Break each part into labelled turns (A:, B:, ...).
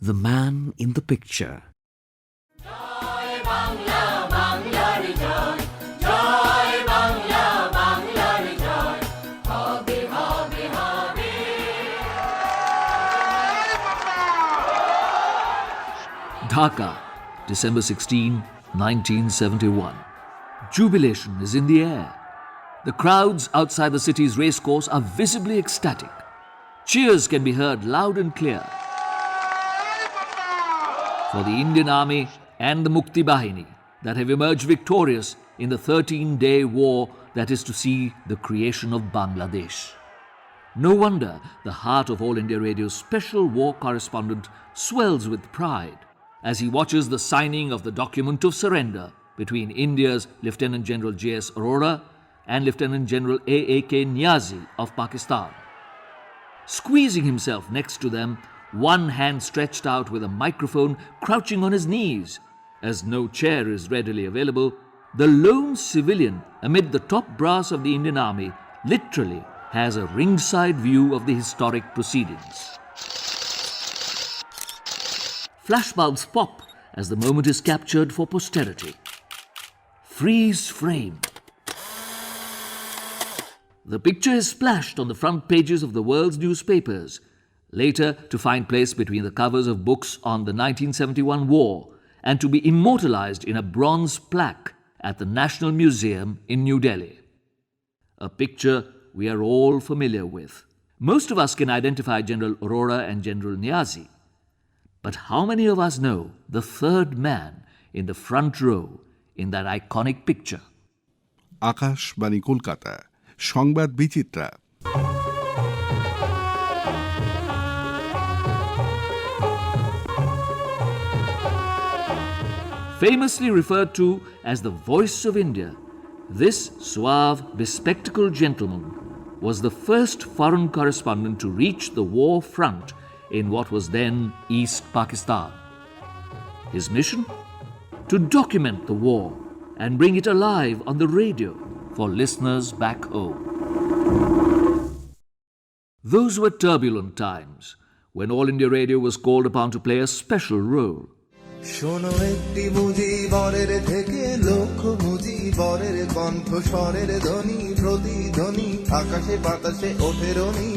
A: the man in the picture. Dhaka, December 16, 1971. Jubilation is in the air. The crowds outside the city's racecourse are visibly ecstatic. Cheers can be heard loud and clear for the Indian Army and the Mukti Bahini that have emerged victorious in the 13-day war that is to see the creation of Bangladesh. No wonder the heart of All India Radio's special war correspondent swells with pride as he watches the signing of the document of surrender between India's Lieutenant General J.S. Aurora and Lieutenant General A.A.K. Niazi of Pakistan. Squeezing himself next to them, one hand stretched out with a microphone, crouching on his knees. As no chair is readily available, the lone civilian amid the top brass of the Indian Army literally has a ringside view of the historic proceedings. Flashbulbs pop as the moment is captured for posterity. Freeze frame. The picture is splashed on the front pages of the world's newspapers, later to find place between the covers of books on the 1971 war and to be immortalized in a bronze plaque at the National Museum in New Delhi. A picture we are all familiar with. Most of us can identify General Aurora and General Niazi. But how many of us know the third man in the front row in that iconic picture?
B: Akashvani Kolkata, সংবাদ বিচিত্রা।
A: Famously referred to as the voice of India, this suave, bespectacled gentleman was the first foreign correspondent to reach the war front in what was then East Pakistan. His mission? To document the war and bring it alive on the radio for listeners back home. Those were turbulent times when All India Radio was called upon to play a special role.
C: শোনো একটি মুজিবরের থেকে লক্ষ মুজিবরের কণ্ঠ স্বরের ধ্বনি প্রতিধ্বনি আকাশে বাতাসে ওঠে রনি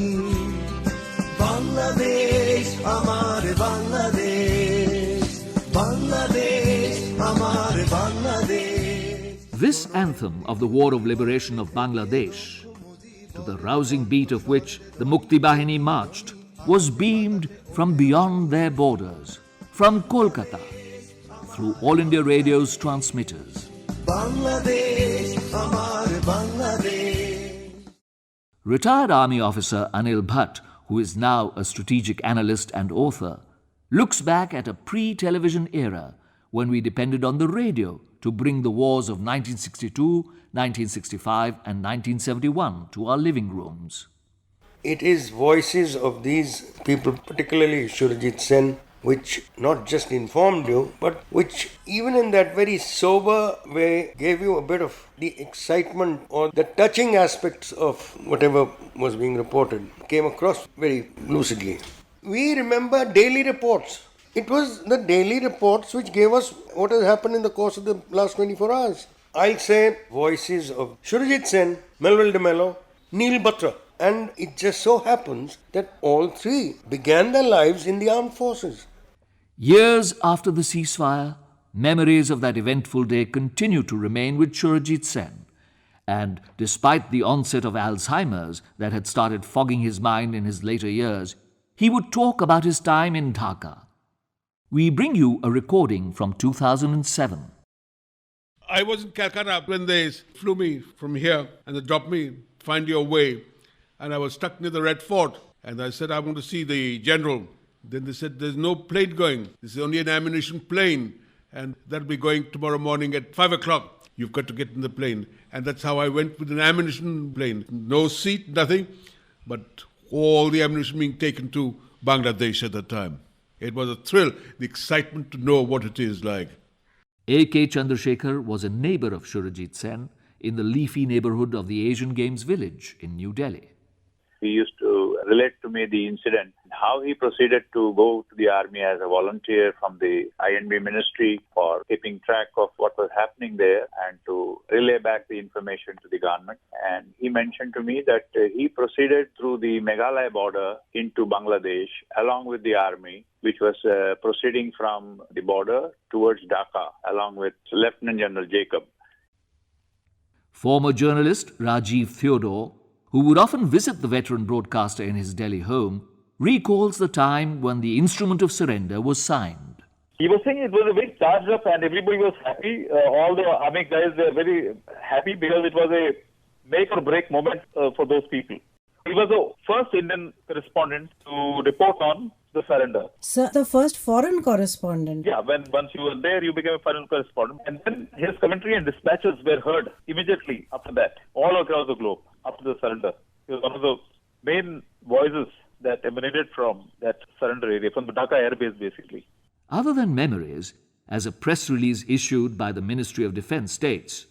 C: বাংলাদেশ আমার বাংলাদেশ বাংলাদেশ আমার Bangladesh.
A: This anthem of the War of Liberation of Bangladesh, to the rousing beat of which the Mukti Bahini marched, was beamed from beyond their borders, from Kolkata, through All India Radio's transmitters.
C: Bangladesh, amar Bangladesh.
A: Retired Army officer Anil Bhatt, who is now a strategic analyst and author, looks back at a pre-television era when we depended on the radio to bring the wars of 1962, 1965 and 1971 to our living rooms.
D: It is voices of these people, particularly Surojit Sen, which not just informed you, but which even in that very sober way gave you a bit of the excitement or the touching aspects of whatever was being reported, came across very lucidly. We remember daily reports. It was the daily reports which gave us what has happened in the course of the last 24 hours. I'll say voices of Surojit Sen, Mellow, Neil Batra. And it just so happens that all three began their lives in the armed forces.
A: Years after the ceasefire, memories of that eventful day continue to remain with Surojit Sen. And despite the onset of Alzheimer's that had started fogging his mind in his later years, he would talk about his time in Dhaka. We bring you a recording from 2007.
E: I was in Calcutta when they flew me from here and they dropped me, find your way. And I was stuck near the Red Fort. And I said, I want to see the general. Then they said, there's no plane going. This is only an ammunition plane. And that'll be going tomorrow morning at 5 o'clock. You've got to get in the plane. And that's how I went with an ammunition plane. No seat, nothing. But all the ammunition being taken to Bangladesh at that time. It was a thrill, the excitement to know what it is like.
A: A.K. Chandrasekhar was a neighbor of Surojit Sen in the leafy neighborhood of the Asian Games village in New Delhi.
F: We used to relate to me the incident, how he proceeded to go to the army as a volunteer from the INB ministry for keeping track of what was happening there and to relay back the information to the government. And he mentioned to me that he proceeded through the Meghalaya border into Bangladesh along with the army, which was proceeding from the border towards Dhaka along with Lieutenant General Jacob.
A: Former journalist Rajiv Theodore, who would often visit the veteran broadcaster in his Delhi home, recalls the time when the instrument of surrender was signed.
G: He was saying it was a very charged up and everybody was happy. All the army guys were very happy because it was a make or break moment for those people. He was the first Indian correspondent to report on the surrender.
H: Sir, the first foreign correspondent.
G: Yeah, once you were there, you became a foreign correspondent. And then his commentary and dispatches were heard immediately after that, all across the globe, after the surrender. He was one of the main voices that emanated from that surrender area, from the Dhaka airbase basically.
A: Other than memories, as a press release issued by the Ministry of Defence states,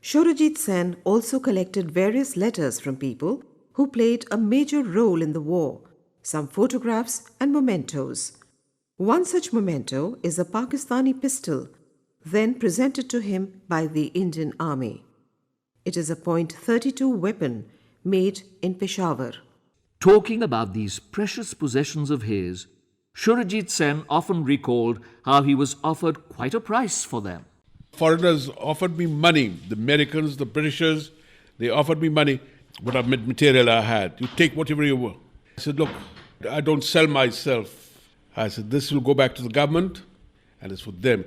I: Surojit Sen also collected various letters from people who played a major role in the war, some photographs and mementos. One such memento is a Pakistani pistol, then presented to him by the Indian Army. It is a .32 weapon made in Peshawar.
A: talking about these precious possessions of his, Surojit Sen often recalled how he was offered quite a price for them.
E: Foreigners offered me money. The Americans, the Britishers, they offered me money. What material I had. You take whatever you want. I said, look, I don't sell myself. I said, this will go back to the government and it's for them.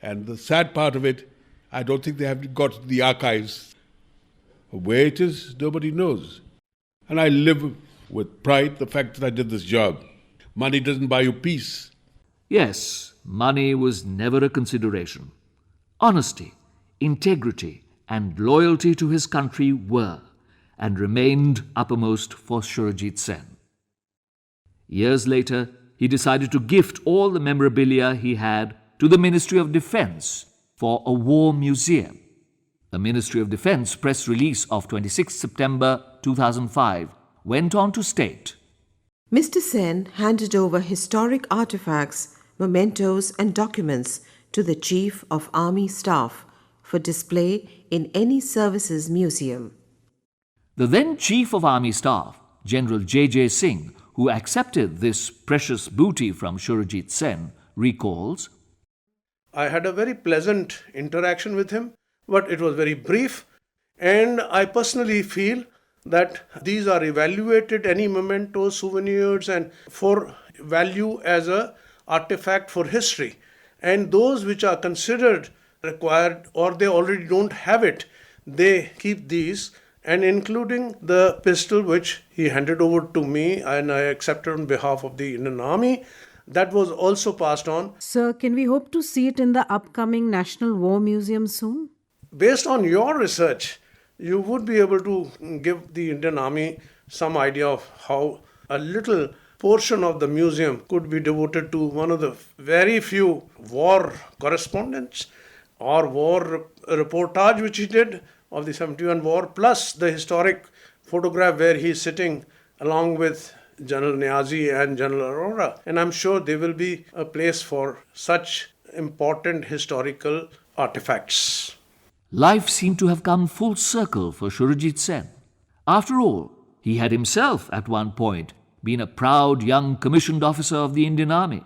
E: And the sad part of it, I don't think they have got the archives. Where it is, nobody knows. And I live with pride the fact that I did this job. Money doesn't buy you peace.
A: Yes, money was never a consideration. Honesty, integrity, and loyalty to his country were and remained uppermost for Surojit Sen. Years later, he decided to gift all the memorabilia he had to the Ministry of Defence for a war museum. The Ministry of Defence press release of 26 September 2005 went on to state,
I: Mr. Sen handed over historic artifacts, mementos and documents to the Chief of Army Staff for display in any services museum.
A: The then Chief of Army Staff, General J.J. Singh, who accepted this precious booty from Surojit Sen, recalls,
J: I had a very pleasant interaction with him, but it was very brief, and I personally feel that these are evaluated, any mementos, souvenirs, and for value as a artifact for history. And those which are considered required or they already don't have it, they keep these, and including the pistol which he handed over to me and I accepted on behalf of the Indian Army, that was also passed on.
H: Sir, can we hope to see it in the upcoming National War Museum soon?
J: Based on your research, you would be able to give the Indian Army some idea of how a little portion of the museum could be devoted to one of the very few war correspondents or war reportage which he did of the 71 war, plus the historic photograph where he is sitting along with General Niazi and General Aurora. And I'm sure there will be a place for such important historical artifacts.
A: life seemed to have come full circle for Surojit Sen. After all, he had himself at one point been a proud young commissioned officer of the Indian Army.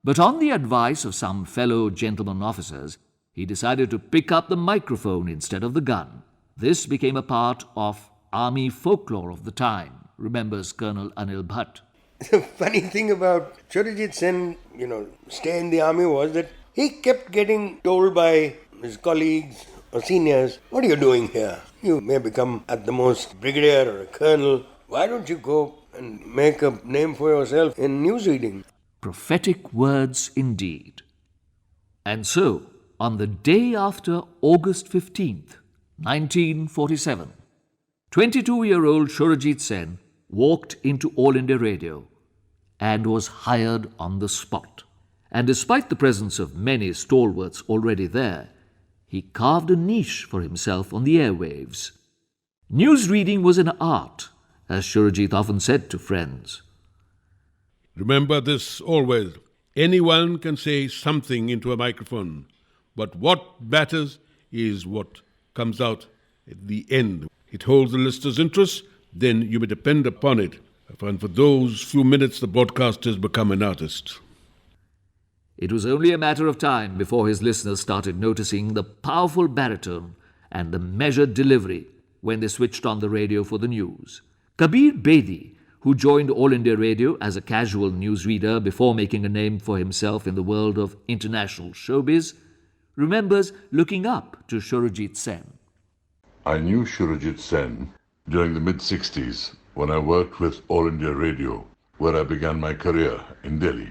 A: But on the advice of some fellow gentleman officers, he decided to pick up the microphone instead of the gun. This became a part of army folklore of the time, remembers Colonel Anil Bhatt.
D: The funny thing about Surajit Sen, stay in the army was that he kept getting told by his colleagues or seniors, what are you doing here? You may become at the most brigadier or a colonel. Why don't you go and make a name for yourself in newsreading?
A: Prophetic words indeed. And so, on the day after August 15th, 1947, 22-year-old Surojit Sen walked into All India Radio and was hired on the spot. And despite the presence of many stalwarts already there, he carved a niche for himself on the airwaves. Newsreading was an art, as Surojit often said to friends.
E: Remember this always. Anyone can say something into a microphone, but what matters is what comes out at the end. It holds the listener's interest, then you may depend upon it. And for those few minutes, the broadcaster has become an artist.
A: It was only a matter of time before his listeners started noticing the powerful baritone and the measured delivery when they switched on the radio for the news. Kabir Bedi, who joined All India Radio as a casual newsreader before making a name for himself in the world of international showbiz, remembers looking up to Surojit Sen.
K: I knew Surojit Sen during the mid-60s when I worked with All India Radio, where I began my career in Delhi.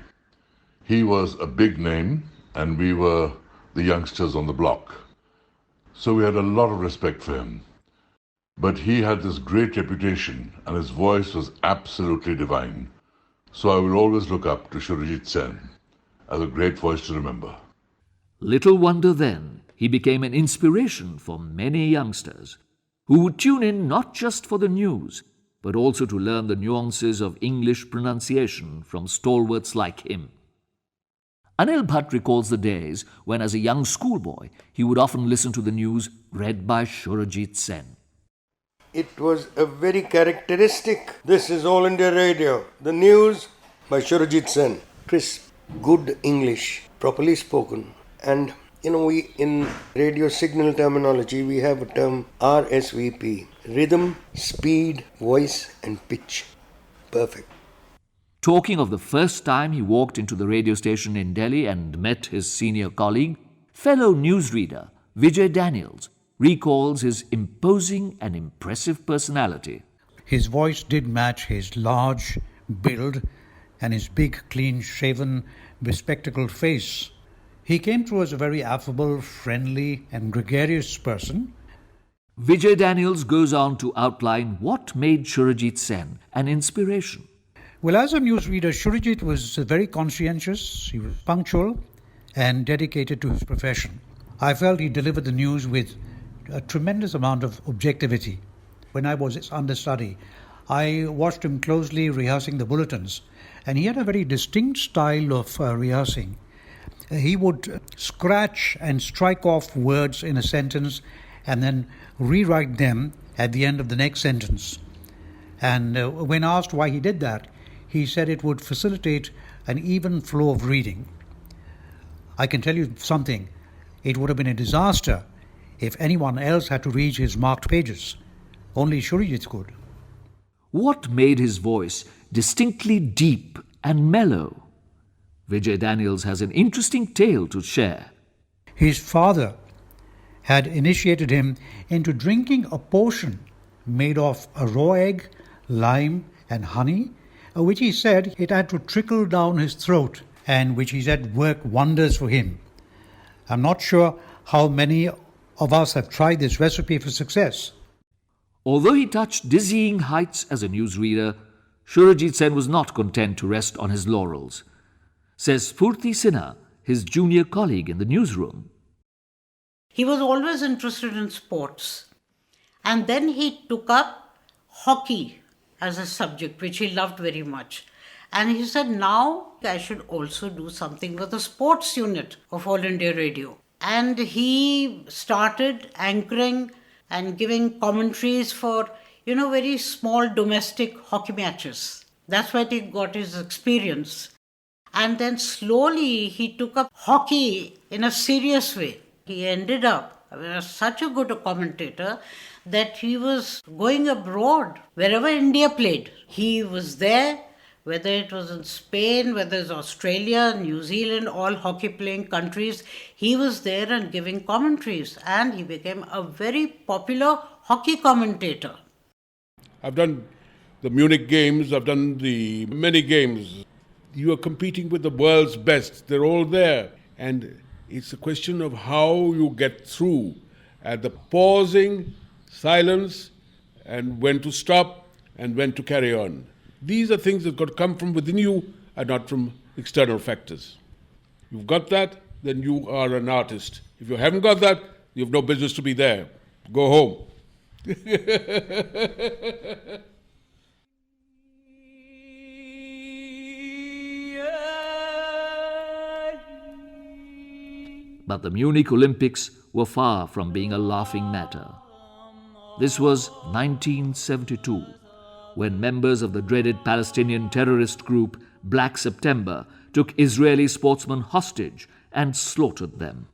K: He was a big name and we were the youngsters on the block. So we had a lot of respect for him. But he had this great reputation and his voice was absolutely divine. So I will always look up to Surojit Sen as a great voice to remember.
A: Little wonder then he became an inspiration for many youngsters who would tune in not just for the news, but also to learn the nuances of English pronunciation from stalwarts like him. Anil Bhatt recalls the days when, as a young schoolboy, he would often listen to the news read by Surojit Sen.
D: It was a very characteristic. This is All India Radio. The news by Surojit Sen. Crisp, good English, properly spoken. And we in radio signal terminology, we have a term RSVP. Rhythm, speed, voice and pitch. Perfect.
A: Talking of the first time he walked into the radio station in Delhi and met his senior colleague, fellow newsreader Vijay Daniels recalls his imposing and impressive personality.
L: His voice did match his large build and his big, clean-shaven, bespectacled face. He came through as a very affable, friendly and gregarious person.
A: Vijay Daniels goes on to outline what made Surojit Sen an inspiration.
L: Well, as a newsreader, Surojit was very conscientious, he was punctual and dedicated to his profession. I felt he delivered the news with a tremendous amount of objectivity. When I was his understudy, I watched him closely rehearsing the bulletins, and he had a very distinct style of rehearsing. He would scratch and strike off words in a sentence and then rewrite them at the end of the next sentence. And when asked why he did that, he said it would facilitate an even flow of reading. I can tell you something, it would have been a disaster if anyone else had to read his marked pages. Only Surojit could.
A: What made his voice distinctly deep and mellow? Vijay Daniels has an interesting tale to share.
L: His father had initiated him into drinking a potion made of a raw egg, lime and honey, which he said it had to trickle down his throat and which he said worked wonders for him. I'm not sure how many of us have tried this recipe for success.
A: Although he touched dizzying heights as a newsreader, Surojit Sen was not content to rest on his laurels. Says Spurti Sinha, his junior colleague in the newsroom.
M: He was always interested in sports. And then he took up hockey as a subject, which he loved very much. And he said, now I should also do something with the sports unit of All India Radio. And he started anchoring and giving commentaries for, very small domestic hockey matches. That's where he got his experience. And then slowly he took up hockey in a serious way. He ended up such a good commentator that he was going abroad wherever India played. He was there, whether it was in Spain, whether it's Australia, New Zealand, all hockey playing countries. He was there and giving commentaries, and he became a very popular hockey commentator.
E: I've done the Munich games, I've done the many games. You are competing with the world's best. They're all there. And it's a question of how you get through at the pausing, silence, and when to stop and when to carry on. These are things that got to come from within you and not from external factors. You've got that, then you are an artist. If you haven't got that, you have no business to be there. Go home.
A: But the Munich Olympics were far from being a laughing matter. This was 1972, when members of the dreaded Palestinian terrorist group Black September took Israeli sportsmen hostage and slaughtered them.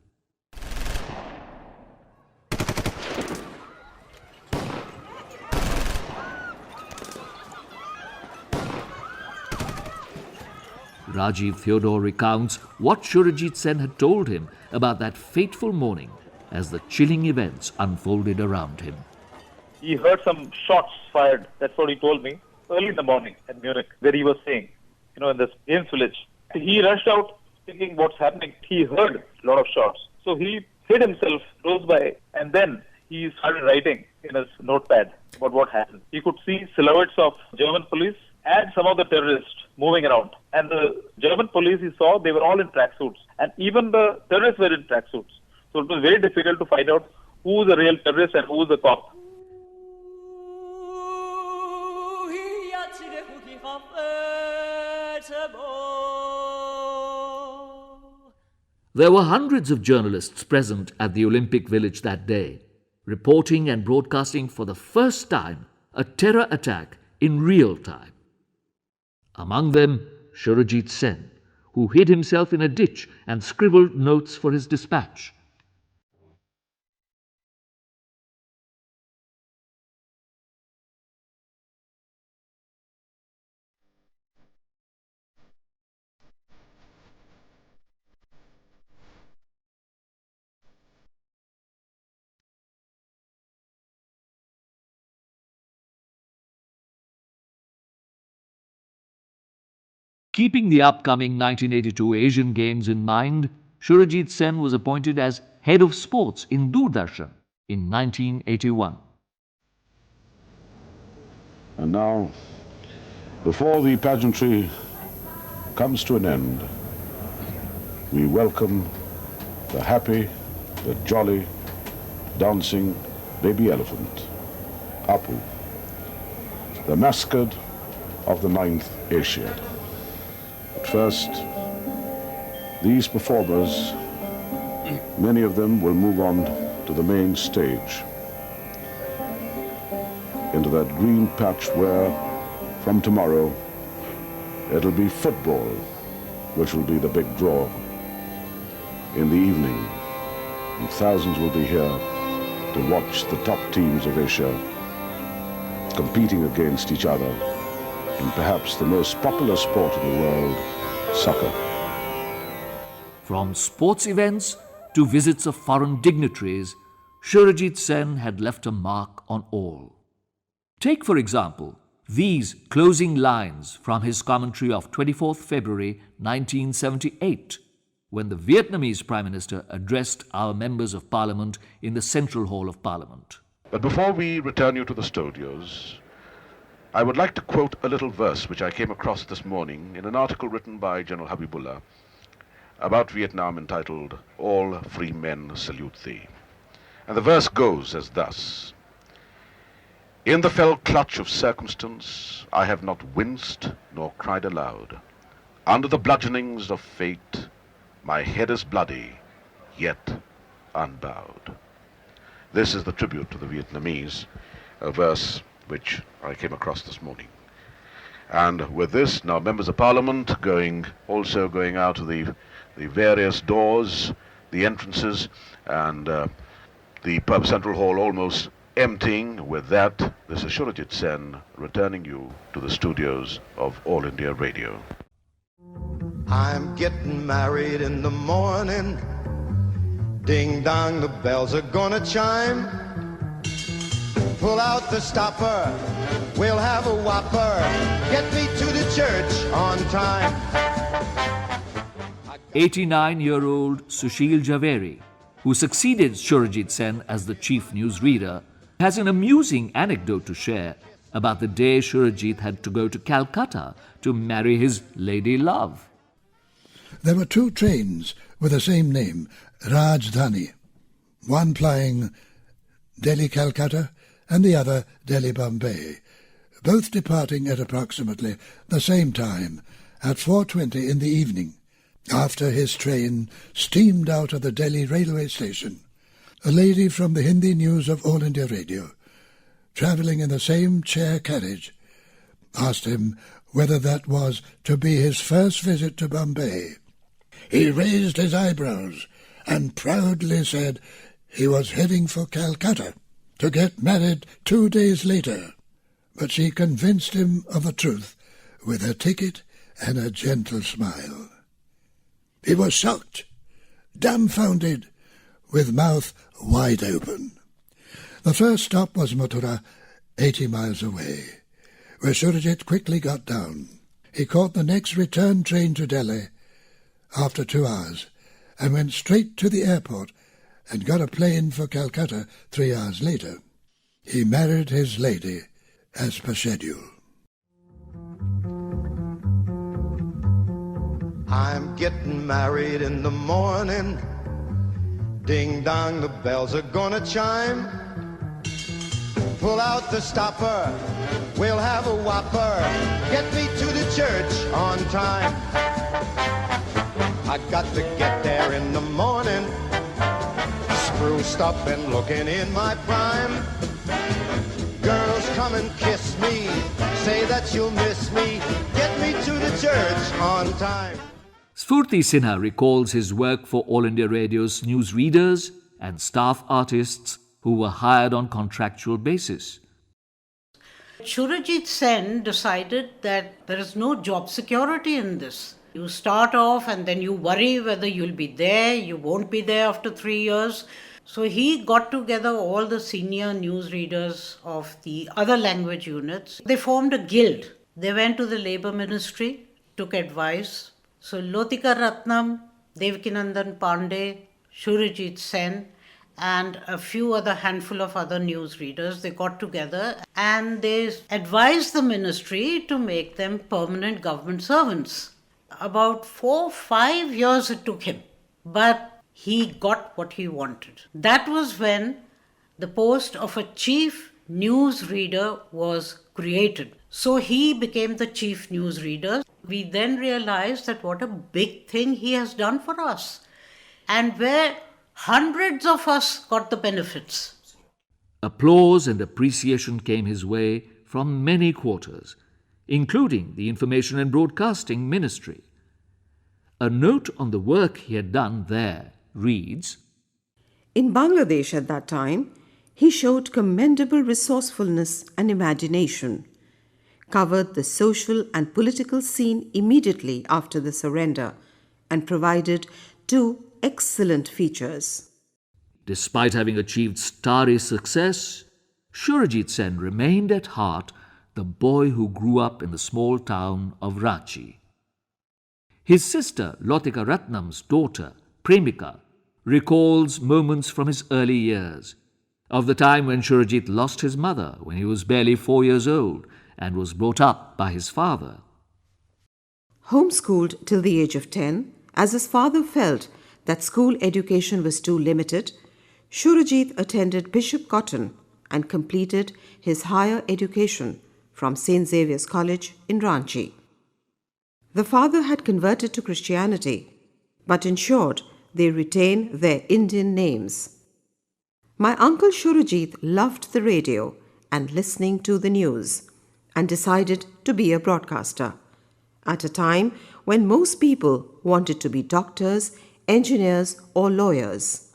A: Rajiv Theodore recounts what Surojit Sen had told him about that fateful morning as the chilling events unfolded around him.
G: He heard some shots fired, that's what he told me, early in the morning at Munich, where he was staying, in this games village. He rushed out thinking what's happening. He heard a lot of shots. So he hid himself close by, and then he started writing in his notepad about what happened. He could see silhouettes of German police and some of the terrorists moving around. And the German police he saw, they were all in tracksuits. And even the terrorists were in tracksuits. So it was very difficult to find out who is the real terrorist and who is the cop.
A: There were hundreds of journalists present at the Olympic Village that day, reporting and broadcasting for the first time a terror attack in real time. Among them, Surojit Sen, who hid himself in a ditch and scribbled notes for his dispatch. Keeping the upcoming 1982 Asian Games in mind, Surojit Sen was appointed as head of sports in Doordarshan in 1981.
N: And now, before the pageantry comes to an end, we welcome the happy, the jolly, dancing baby elephant, Apu, the mascot of the 9th Asiad. But first, these performers, many of them will move on to the main stage, into that green patch where, from tomorrow, it'll be football, which will be the big draw. In the evening, and thousands will be here to watch the top teams of Asia competing against each other in perhaps the most popular sport in the world, soccer.
A: From sports events to visits of foreign dignitaries, Surojit Sen had left a mark on all. Take, for example, these closing lines from his commentary of 24th February 1978, when the Vietnamese Prime Minister addressed our members of Parliament in the Central Hall of Parliament.
N: But before we return you to the studios, I would like to quote a little verse which I came across this morning in an article written by General Habibullah about Vietnam entitled, "All Free Men Salute Thee." And the verse goes as thus: "In the fell clutch of circumstance, I have not winced nor cried aloud. Under the bludgeonings of fate, my head is bloody, yet unbowed." This is the tribute to the Vietnamese, a verse which I came across this morning. And with this, now members of Parliament also going out to the various doors, the entrances, and the Central Hall almost emptying. With that, this is Surojit Sen returning you to the studios of All India Radio.
C: I'm getting married in the morning. Ding dong, the bells are gonna chime. Pull out the stopper, we'll have a whopper. Get me to the church on time.
A: 89-year-old Sushil Javeri, who succeeded Surojit Sen as the chief newsreader, has an amusing anecdote to share about the day Surojit had to go to Calcutta to marry his lady love.
O: There were two trains with the same name, Rajdhani, one plying Delhi-Calcutta and the other Delhi-Bombay, both departing at approximately the same time at 4:20 in the evening. After his train steamed out of the Delhi railway station, a lady from the Hindi news of All India Radio, travelling in the same chair carriage, asked him whether that was to be his first visit to Bombay. He raised his eyebrows and proudly said he was heading for Calcutta to get married 2 days later. But she convinced him of the truth with a ticket and a gentle smile. He was shocked, dumbfounded, with mouth wide open. The first stop was Mathura, 80 miles away, where Surojit quickly got down. He caught the next return train to Delhi after 2 hours and went straight to the airport and got a plane for Calcutta 3 hours later. He married his lady as per schedule.
C: I'm getting married in the morning. Ding dong, the bells are gonna chime. Pull out the stopper, we'll have a whopper. Get me to the church on time. I got to get there in the morning. Spruced up and looking in my prime. Girls, come and kiss me. Say that you'll miss me. Get me to the church on time.
A: Spurti Sinha recalls his work for All India Radio's newsreaders and staff artists who were hired on contractual basis.
M: Surojit Sen decided that there is no job security in this. You start off and then you worry whether you'll be there, you won't be there after 3 years. So he got together all the senior newsreaders of the other language units. They formed a guild. They went to the Labour Ministry, took advice. So Lotika Ratnam, Devakinandan Pandey, Surojit Sen, and a few other handful of other newsreaders, they got together and they advised the ministry to make them permanent government servants. About 4-5 years it took him, but he got what he wanted. That was when the post of a chief newsreader was created. So he became the chief newsreader. We then realized that what a big thing he has done for us, and where hundreds of us got the benefits.
A: Applause and appreciation came his way from many quarters, including the Information and Broadcasting Ministry. A note on the work he had done there reads,
I: In Bangladesh at that time, he showed commendable resourcefulness and imagination, covered the social and political scene immediately after the surrender, and provided 2 excellent features.
A: Despite having achieved starry success, Surojit Sen remained at heart the boy who grew up in the small town of Ranchi. His sister Lotika Ratnam's daughter, Premika, recalls moments from his early years, of the time when Surojit lost his mother when he was barely 4 years old and was brought up by his father.
I: Homeschooled till the age of 10, as his father felt that school education was too limited, Surojit attended Bishop Cotton and completed his higher education from St. Xavier's College in Ranchi. The father had converted to Christianity, but ensured they retain their Indian names. My uncle Surojit loved the radio and listening to the news, and decided to be a broadcaster, at a time when most people wanted to be doctors, engineers, or lawyers.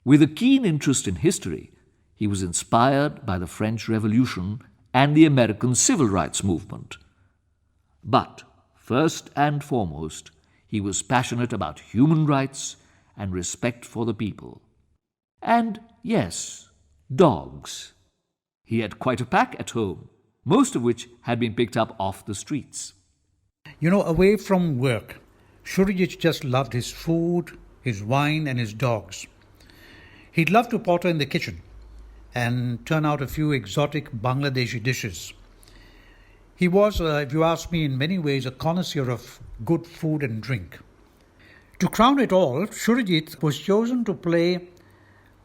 A: With a keen interest in history, he was inspired by the French Revolution and the American Civil Rights Movement. But, first and foremost, he was passionate about human rights and respect for the people. And, yes, dogs. He had quite a pack at home, most of which had been picked up off the streets.
L: You know, away from work, Surojit just loved his food, his wine, and his dogs. He'd love to potter in the kitchen and turn out a few exotic Bangladeshi dishes. He was, if you ask me, in many ways a connoisseur of good food and drink. To crown it all, Surojit was chosen to play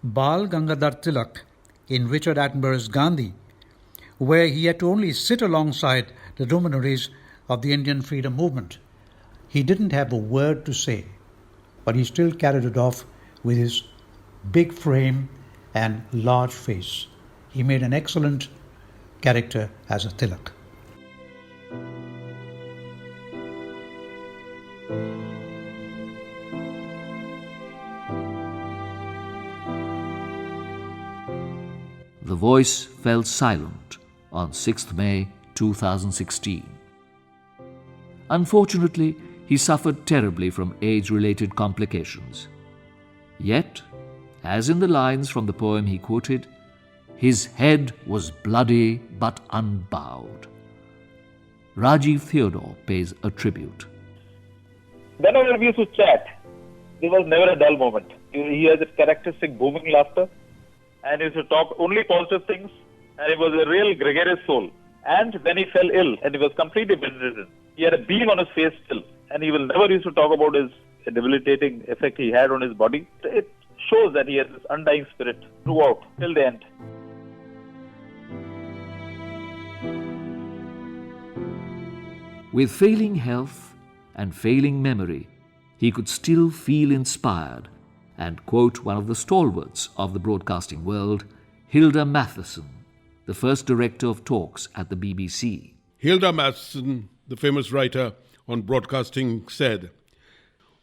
L: Bal Gangadhar Tilak in Richard Attenborough's Gandhi, where he had to only sit alongside the luminaries of the Indian freedom movement. He didn't have a word to say, but he still carried it off with his big frame and large face. He made an excellent character as a Tilak.
A: The voice fell silent on 6th May 2016. Unfortunately, he suffered terribly from age-related complications. Yet, as in the lines from the poem he quoted, his head was bloody but unbowed. Rajiv Theodore pays a tribute.
G: Whenever we used to chat, there was never a dull moment. He has a characteristic booming laughter, and he used to talk only positive things, and he was a real gregarious soul. And when he fell ill, and he was completely bedridden, he had a beam on his face still, and he will never used to talk about his debilitating effect he had on his body. It shows that he has this undying spirit throughout, till the end.
A: With failing health and failing memory, he could still feel inspired and quote one of the stalwarts of the broadcasting world, Hilda Matheson, the first director of talks at the BBC.
E: Hilda Matheson, the famous writer on broadcasting, said,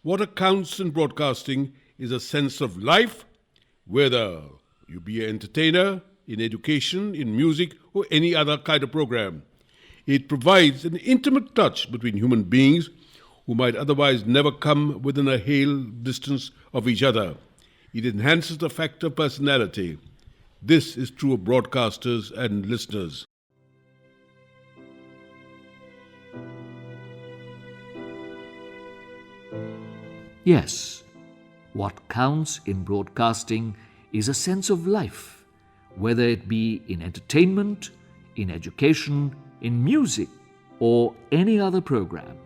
E: "What accounts in broadcasting is a sense of life, whether you be an entertainer, in education, in music, or any other kind of program. It provides an intimate touch between human beings who might otherwise never come within a hail distance of each other. It enhances the factor of personality. This is true of broadcasters and listeners."
A: Yes, what counts in broadcasting is a sense of life, whether it be in entertainment, in education, in music, or any other program.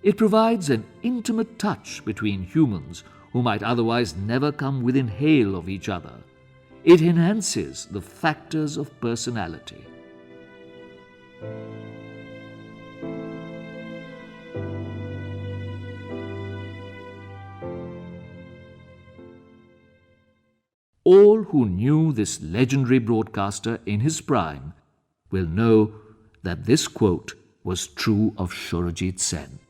A: It provides an intimate touch between humans who might otherwise never come within hail of each other. It enhances the factors of personality. All who knew this legendary broadcaster in his prime will know that this quote was true of Surojit Sen.